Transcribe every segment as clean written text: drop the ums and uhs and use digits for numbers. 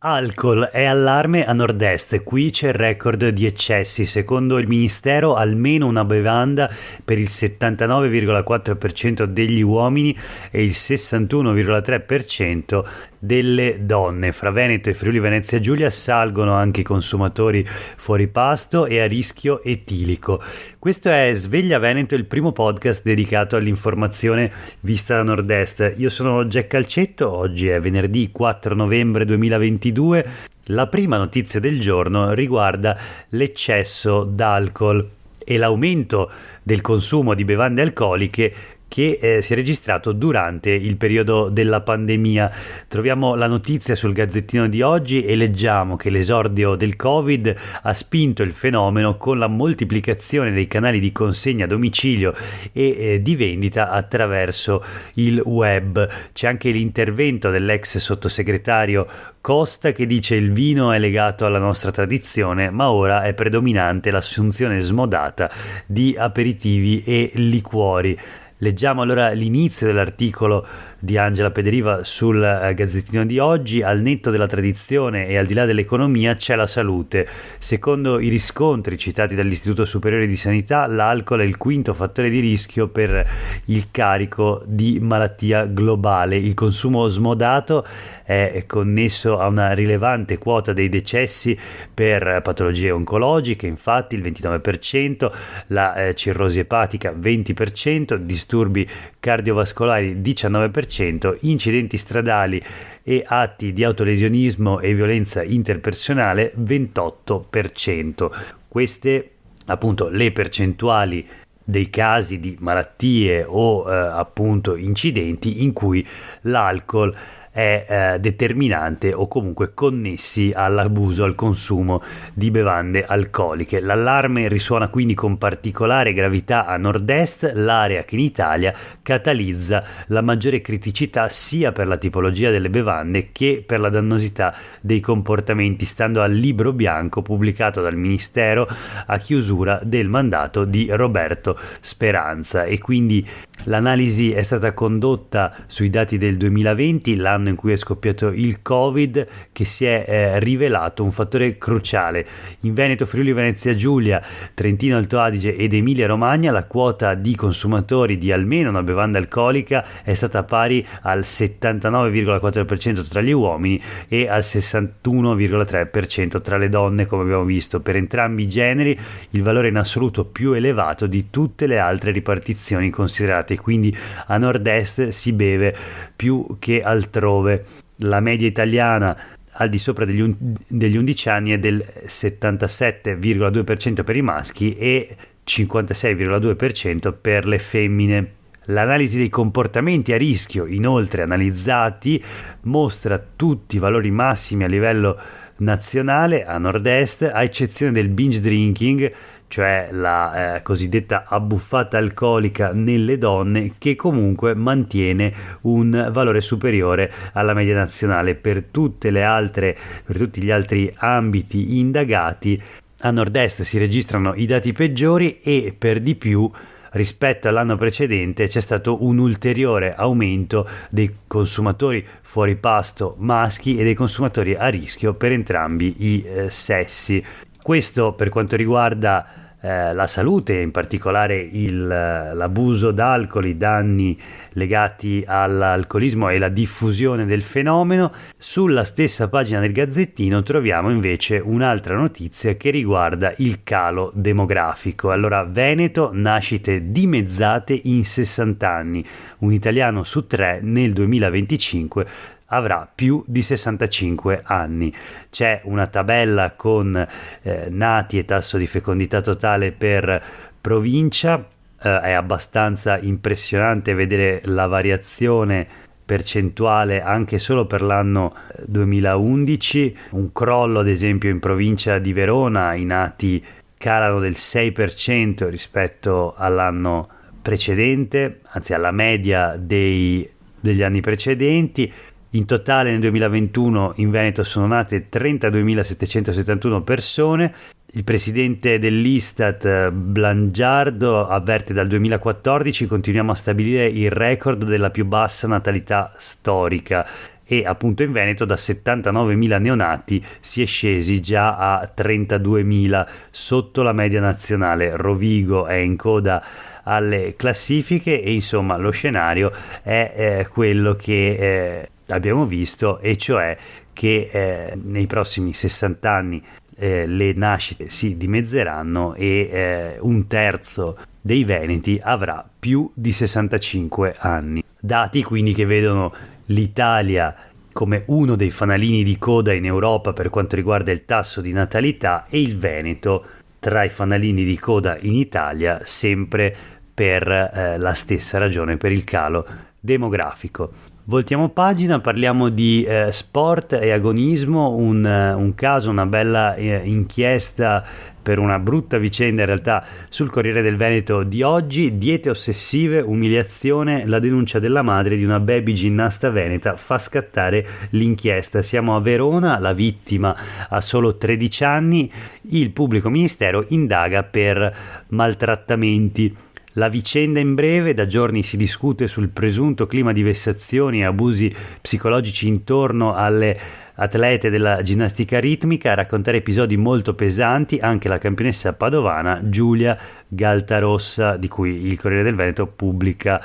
Alcol è allarme a nord-est, qui c'è il record di eccessi. Secondo il ministero almeno una bevanda per il 79,4% degli uomini e il 61,3% delle donne. Fra Veneto e Friuli Venezia Giulia salgono anche i consumatori fuori pasto e a rischio etilico. Questo è Sveglia Veneto, il primo podcast dedicato all'informazione vista da nord-est. Io sono Jack Calcetto, oggi è venerdì 4 novembre 2022. La prima notizia del giorno riguarda l'eccesso d'alcol e l'aumento del consumo di bevande alcoliche che si è registrato durante il periodo della pandemia. Troviamo la notizia sul Gazzettino di oggi e leggiamo che l'esordio del Covid ha spinto il fenomeno con la moltiplicazione dei canali di consegna a domicilio e di vendita attraverso il web. C'è anche l'intervento dell'ex sottosegretario Costa che dice: il vino è legato alla nostra tradizione, ma ora è predominante l'assunzione smodata di aperitivi e liquori. Leggiamo allora l'inizio dell'articolo di Angela Pederiva sul Gazzettino di oggi. Al netto della tradizione e al di là dell'economia c'è la salute. Secondo i riscontri citati dall'Istituto Superiore di Sanità, l'alcol è il quinto fattore di rischio per il carico di malattia globale. Il consumo smodato è connesso a una rilevante quota dei decessi per patologie oncologiche, infatti il 29%, la cirrosi epatica 20%, disturbi cardiovascolari 19%, incidenti stradali e atti di autolesionismo e violenza interpersonale 28%. Queste appunto le percentuali dei casi di malattie o appunto incidenti in cui l'alcol è determinante o comunque connessi all'abuso, al consumo di bevande alcoliche. L'allarme risuona quindi con particolare gravità a nord-est, l'area che in Italia catalizza la maggiore criticità sia per la tipologia delle bevande che per la dannosità dei comportamenti, stando al libro bianco pubblicato dal Ministero a chiusura del mandato di Roberto Speranza. E quindi l'analisi è stata condotta sui dati del 2020, l'anno in cui è scoppiato il Covid, che si è rivelato un fattore cruciale. In Veneto, Friuli Venezia Giulia, Trentino Alto Adige ed Emilia Romagna la quota di consumatori di almeno una bevanda alcolica è stata pari al 79,4% tra gli uomini e al 61,3% tra le donne, come abbiamo visto. Per entrambi i generi il valore in assoluto più elevato di tutte le altre ripartizioni considerate, quindi a nord-est si beve più che altrove. La media italiana al di sopra degli 11 anni è del 77,2% per i maschi e 56,2% per le femmine. L'analisi dei comportamenti a rischio, inoltre analizzati, mostra tutti i valori massimi a livello nazionale a nord-est, a eccezione del binge drinking, cioè la cosiddetta abbuffata alcolica nelle donne, che comunque mantiene un valore superiore alla media nazionale. Per tutti gli altri ambiti indagati a nord-est si registrano i dati peggiori e per di più rispetto all'anno precedente c'è stato un ulteriore aumento dei consumatori fuori pasto maschi e dei consumatori a rischio per entrambi i sessi. Questo per quanto riguarda la salute, in particolare l'abuso d'alcol, i danni legati all'alcolismo e la diffusione del fenomeno. Sulla stessa pagina del Gazzettino troviamo invece un'altra notizia che riguarda il calo demografico. Allora, Veneto, nascite dimezzate in 60 anni, un italiano su 3 nel 2025 avrà più di 65 anni. C'è una tabella con nati e tasso di fecondità totale per provincia. È abbastanza impressionante vedere la variazione percentuale anche solo per l'anno 2011. Un crollo ad esempio in provincia di Verona, i nati calano del 6% rispetto all'anno precedente, anzi alla media degli anni precedenti. In totale nel 2021 in Veneto sono nate 32.771 persone. Il presidente dell'Istat Blangiardo avverte: dal 2014 continuiamo a stabilire il record della più bassa natalità storica. e appunto in Veneto da 79.000 neonati si è scesi già a 32.000, sotto la media nazionale. Rovigo è in coda alle classifiche e insomma lo scenario è quello che abbiamo visto, e cioè che nei prossimi 60 anni le nascite si dimezzeranno e un terzo dei veneti avrà più di 65 anni. Dati quindi che vedono l'Italia come uno dei fanalini di coda in Europa per quanto riguarda il tasso di natalità, e il Veneto tra i fanalini di coda in Italia, sempre per la stessa ragione, per il calo demografico. Voltiamo pagina, parliamo di sport e agonismo, un caso, una bella inchiesta per una brutta vicenda in realtà sul Corriere del Veneto di oggi. Diete ossessive, umiliazione, la denuncia della madre di una baby ginnasta veneta fa scattare l'inchiesta. Siamo a Verona, la vittima ha solo 13 anni, il pubblico ministero indaga per maltrattamenti. La vicenda in breve: da giorni si discute sul presunto clima di vessazioni e abusi psicologici intorno alle atlete della ginnastica ritmica. A raccontare episodi molto pesanti anche la campionessa padovana Giulia Galtarossa, di cui il Corriere del Veneto pubblica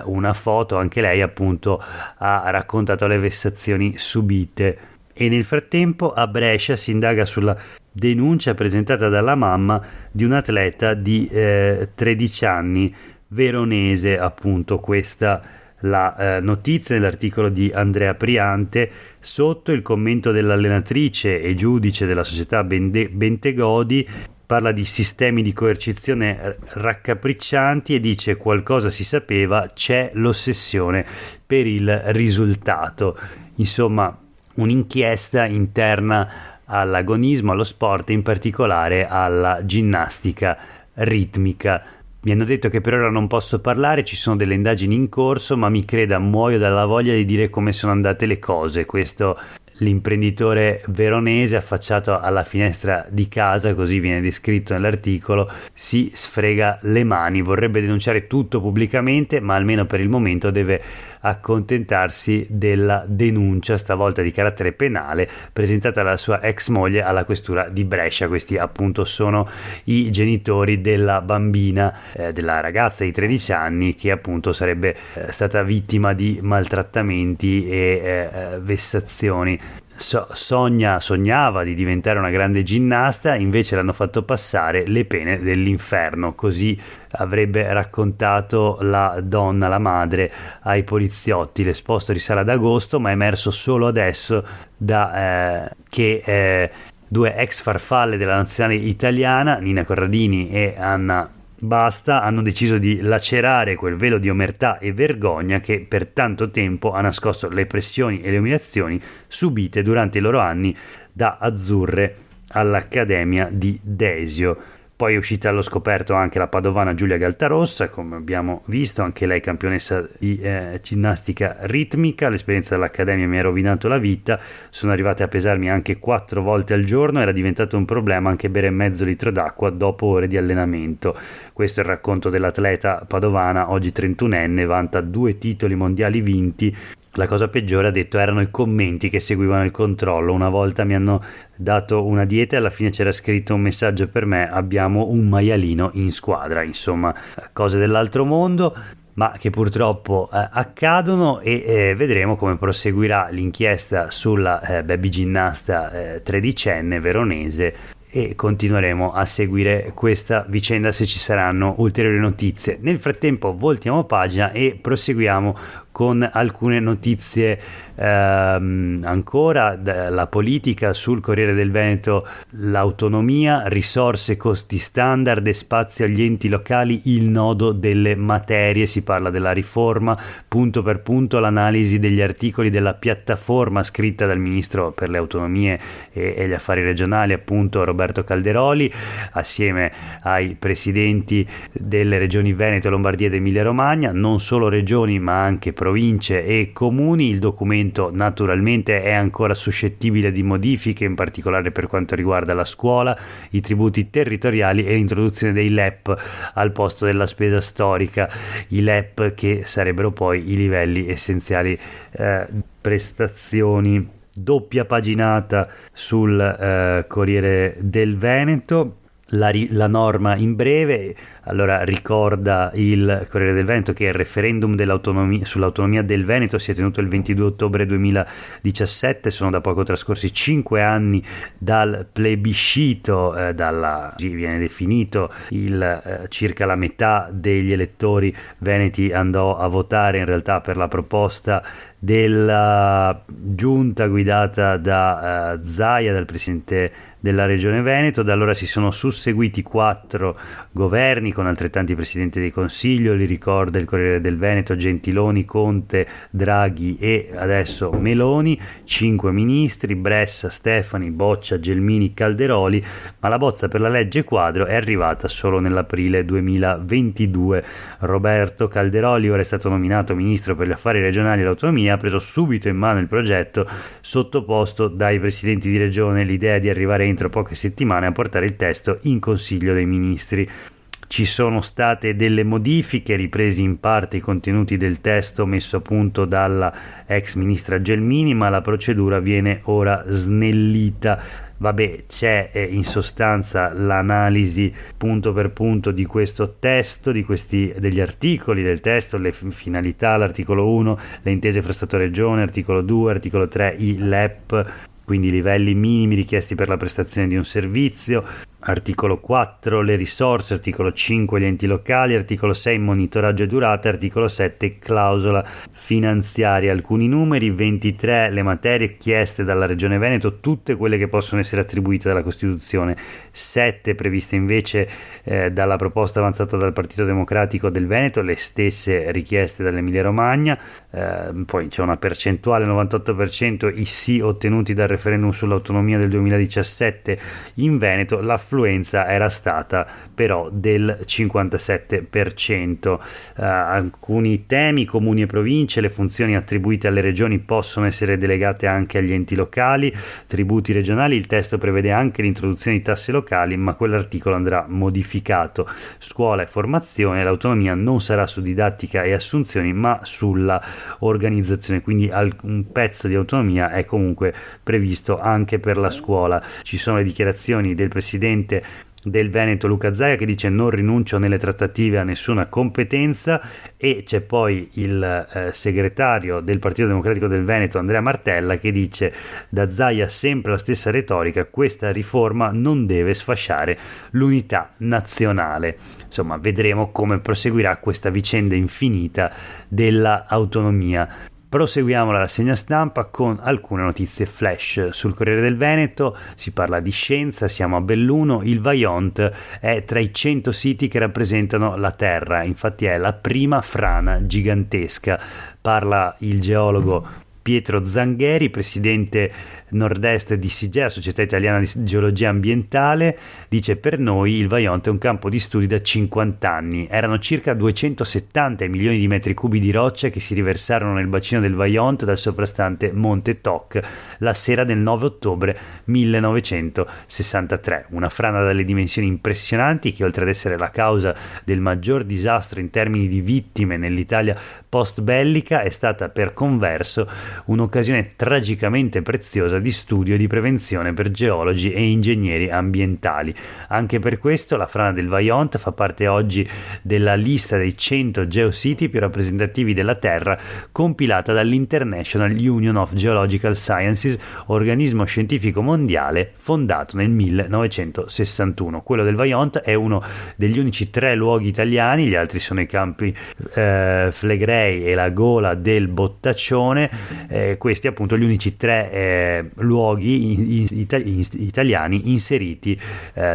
una foto. Anche lei appunto ha raccontato le vessazioni subite. E nel frattempo a Brescia si indaga sulla denuncia presentata dalla mamma di un atleta di 13 anni veronese, appunto questa la notizia nell'articolo di Andrea Priante. Sotto il commento dell'allenatrice e giudice della società Bentegodi, parla di sistemi di coercizione raccapriccianti e dice: qualcosa si sapeva, c'è l'ossessione per il risultato. Insomma, un'inchiesta interna all'agonismo, allo sport, in particolare alla ginnastica ritmica. Mi hanno detto che per ora non posso parlare, ci sono delle indagini in corso, ma mi creda, muoio dalla voglia di dire come sono andate le cose. Questo l'imprenditore veronese, affacciato alla finestra di casa, così viene descritto nell'articolo, si sfrega le mani, vorrebbe denunciare tutto pubblicamente, ma almeno per il momento deve accontentarsi della denuncia, stavolta di carattere penale, presentata dalla sua ex moglie alla questura di Brescia. Questi appunto sono i genitori della bambina, della ragazza di 13 anni che appunto sarebbe stata vittima di maltrattamenti e vessazioni. Sognava di diventare una grande ginnasta, invece l'hanno fatto passare le pene dell'inferno, così avrebbe raccontato la donna, la madre, ai poliziotti. L'esposto risale ad agosto, ma è emerso solo adesso che due ex farfalle della nazionale italiana, Nina Corradini e Anna Basta, hanno deciso di lacerare quel velo di omertà e vergogna che per tanto tempo ha nascosto le pressioni e le umiliazioni subite durante i loro anni da azzurre all'Accademia di Desio. Poi è uscita allo scoperto anche la padovana Giulia Galtarossa, come abbiamo visto, anche lei campionessa di ginnastica ritmica. L'esperienza dell'Accademia mi ha rovinato la vita, sono arrivate a pesarmi anche 4 volte al giorno, era diventato un problema anche bere mezzo litro d'acqua dopo ore di allenamento. Questo è il racconto dell'atleta padovana, oggi 31enne, vanta 2 titoli mondiali vinti. La cosa peggiore, ha detto, erano i commenti che seguivano il controllo. Una volta mi hanno dato una dieta e alla fine c'era scritto un messaggio per me: abbiamo un maialino in squadra. Insomma, cose dell'altro mondo, ma che purtroppo accadono, e vedremo come proseguirà l'inchiesta sulla baby ginnasta 13enne veronese, e continueremo a seguire questa vicenda se ci saranno ulteriori notizie. Nel frattempo voltiamo pagina e proseguiamo con alcune notizie ancora. La politica sul Corriere del Veneto: l'autonomia, risorse, costi standard e spazio agli enti locali, il nodo delle materie. Si parla della riforma, punto per punto l'analisi degli articoli della piattaforma scritta dal ministro per le autonomie e gli affari regionali, appunto Roberto Calderoli, assieme ai presidenti delle regioni Veneto, Lombardia ed Emilia Romagna, non solo regioni ma anche province e comuni. Il documento naturalmente è ancora suscettibile di modifiche, in particolare per quanto riguarda la scuola, i tributi territoriali e l'introduzione dei LEP al posto della spesa storica, i LEP che sarebbero poi i livelli essenziali prestazioni. Doppia paginata sul Corriere del Veneto. La norma in breve, allora ricorda il Corriere del Veneto che il referendum sull'autonomia del Veneto si è tenuto il 22 ottobre 2017, sono da poco trascorsi 5 anni dal plebiscito, viene definito circa la metà degli elettori veneti andò a votare in realtà per la proposta della giunta guidata da Zaia, dal presidente della regione Veneto. Da allora si sono susseguiti 4 governi con altrettanti presidenti del Consiglio, li ricorda il Corriere del Veneto: Gentiloni, Conte, Draghi e adesso Meloni, 5 ministri: Bressa, Stefani, Boccia, Gelmini, Calderoli, ma la bozza per la legge quadro è arrivata solo nell'aprile 2022. Roberto Calderoli ora è stato nominato ministro per gli affari regionali e l'autonomia, ha preso subito in mano il progetto sottoposto dai presidenti di regione, l'idea di arrivare entro poche settimane a portare il testo in Consiglio dei Ministri. Ci sono state delle modifiche, ripresi in parte i contenuti del testo messo a punto dalla ex ministra Gelmini, ma la procedura viene ora snellita. Vabbè, c'è in sostanza l'analisi punto per punto di questo testo, degli articoli del testo, le finalità, l'articolo 1, le intese fra Stato e Regione, articolo 2, articolo 3, i LEP, quindi i livelli minimi richiesti per la prestazione di un servizio, articolo 4 le risorse, articolo 5 gli enti locali, articolo 6 monitoraggio e durata, articolo 7 clausola finanziaria. Alcuni numeri: 23 le materie chieste dalla Regione Veneto, tutte quelle che possono essere attribuite dalla Costituzione, 7 previste invece dalla proposta avanzata dal Partito Democratico del Veneto, le stesse richieste dall'Emilia Romagna. Poi c'è una percentuale, 98% i sì ottenuti dal referendum sull'autonomia del 2017 in Veneto. L'affluenza era stata però del 57%. Alcuni temi: comuni e province, le funzioni attribuite alle regioni possono essere delegate anche agli enti locali, tributi regionali, il testo prevede anche l'introduzione di tasse locali, ma quell'articolo andrà modificato. Scuola e formazione, l'autonomia non sarà su didattica e assunzioni ma sulla organizzazione, quindi un pezzo di autonomia è comunque previsto anche per la scuola. Ci sono le dichiarazioni del presidente del Veneto Luca Zaia che dice: non rinuncio nelle trattative a nessuna competenza, e c'è poi il segretario del Partito Democratico del Veneto Andrea Martella che dice: da Zaia sempre la stessa retorica, questa riforma non deve sfasciare l'unità nazionale. Insomma, vedremo come proseguirà questa vicenda infinita della autonomia. Proseguiamo la rassegna stampa con alcune notizie flash. Sul Corriere del Veneto si parla di scienza, siamo a Belluno, il Vajont è tra i 100 siti che rappresentano la Terra, infatti è la prima frana gigantesca. Parla il geologo Pietro Zangheri, presidente nord-est di SIGEA, Società Italiana di Geologia Ambientale, dice: per noi il Vajont è un campo di studi da 50 anni. Erano circa 270 milioni di metri cubi di roccia che si riversarono nel bacino del Vajont dal soprastante Monte Toc la sera del 9 ottobre 1963. Una frana dalle dimensioni impressionanti che, oltre ad essere la causa del maggior disastro in termini di vittime nell'Italia post-bellica, è stata per converso un'occasione tragicamente preziosa di studio e di prevenzione per geologi e ingegneri ambientali. Anche per questo la frana del Vajont fa parte oggi della lista dei 100 geositi più rappresentativi della Terra, compilata dall'International Union of Geological Sciences, organismo scientifico mondiale fondato nel 1961. Quello del Vajont è uno degli unici 3 luoghi italiani, gli altri sono i campi Flegrei e la gola del Bottaccione, questi appunto gli unici 3 luoghi italiani inseriti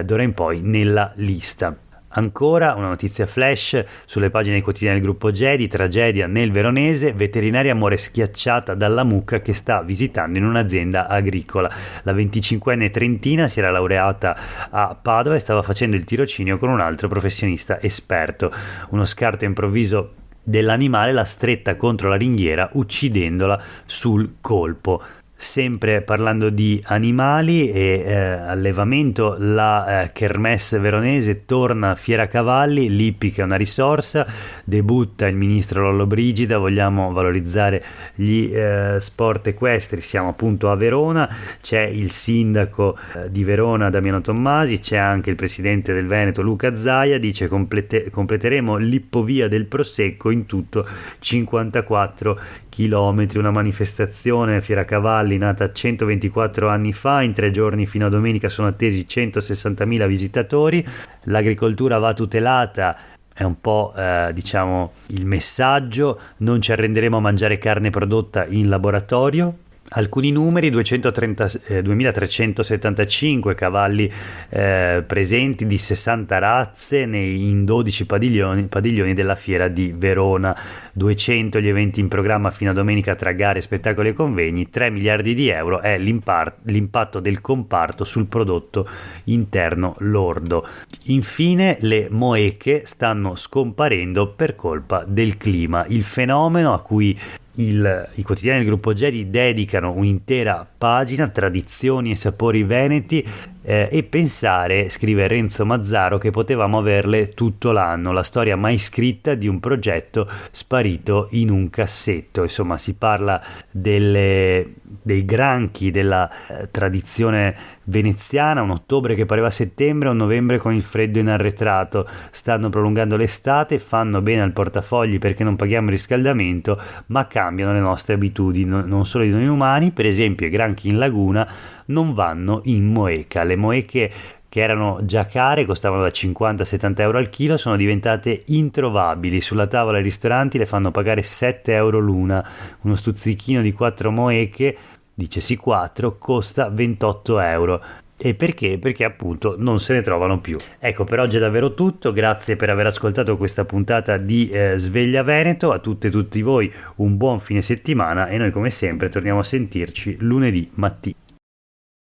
d'ora in poi nella lista. Ancora una notizia flash sulle pagine quotidiane del gruppo Gedi: tragedia nel Veronese, veterinaria muore schiacciata dalla mucca che sta visitando in un'azienda agricola. La 25enne trentina si era laureata a Padova e stava facendo il tirocinio con un altro professionista esperto. Uno scarto improvviso dell'animale l'ha stretta contro la ringhiera uccidendola sul colpo. Sempre parlando di animali e allevamento, la Kermesse veronese torna a Fiera Cavalli, l'ippica è una risorsa, debutta il ministro Lollobrigida, vogliamo valorizzare gli sport equestri, siamo appunto a Verona, c'è il sindaco di Verona Damiano Tommasi, c'è anche il presidente del Veneto Luca Zaia, dice completeremo l'ippovia del Prosecco, in tutto 54 chilometri, una manifestazione a Fiera Cavalli nata 124 anni fa, in 3 giorni fino a domenica sono attesi 160.000 visitatori, l'agricoltura va tutelata, è un po' diciamo il messaggio, non ci arrenderemo a mangiare carne prodotta in laboratorio. Alcuni numeri: 2.375 cavalli presenti di 60 razze in 12 padiglioni della fiera di Verona, 200 gli eventi in programma fino a domenica tra gare, spettacoli e convegni, 3 miliardi di euro è l'impatto del comparto sul prodotto interno lordo. Infine le moeche stanno scomparendo per colpa del clima, il fenomeno a cui i quotidiani del gruppo Gedi dedicano un'intera pagina, tradizioni e sapori veneti, e pensare, scrive Renzo Mazzaro, che potevamo averle tutto l'anno, la storia mai scritta di un progetto sparito in un cassetto. Insomma, si parla dei granchi, della tradizione veneziana, un ottobre che pareva settembre, un novembre con il freddo inarretrato, stanno prolungando l'estate, fanno bene al portafogli perché non paghiamo il riscaldamento, ma cambiano le nostre abitudini, non solo di noi umani. Per esempio i granchi in laguna non vanno in moeca, le moeche che erano già care, costavano da 50-70 euro al chilo, sono diventate introvabili, sulla tavola ai ristoranti le fanno pagare 7 euro l'una, uno stuzzichino di 4 moeche, dicesi 4, costa 28 euro. E perché? Perché appunto non se ne trovano più. Ecco, per oggi è davvero tutto, grazie per aver ascoltato questa puntata di Sveglia Veneto, a tutte e tutti voi un buon fine settimana e noi come sempre torniamo a sentirci lunedì mattina.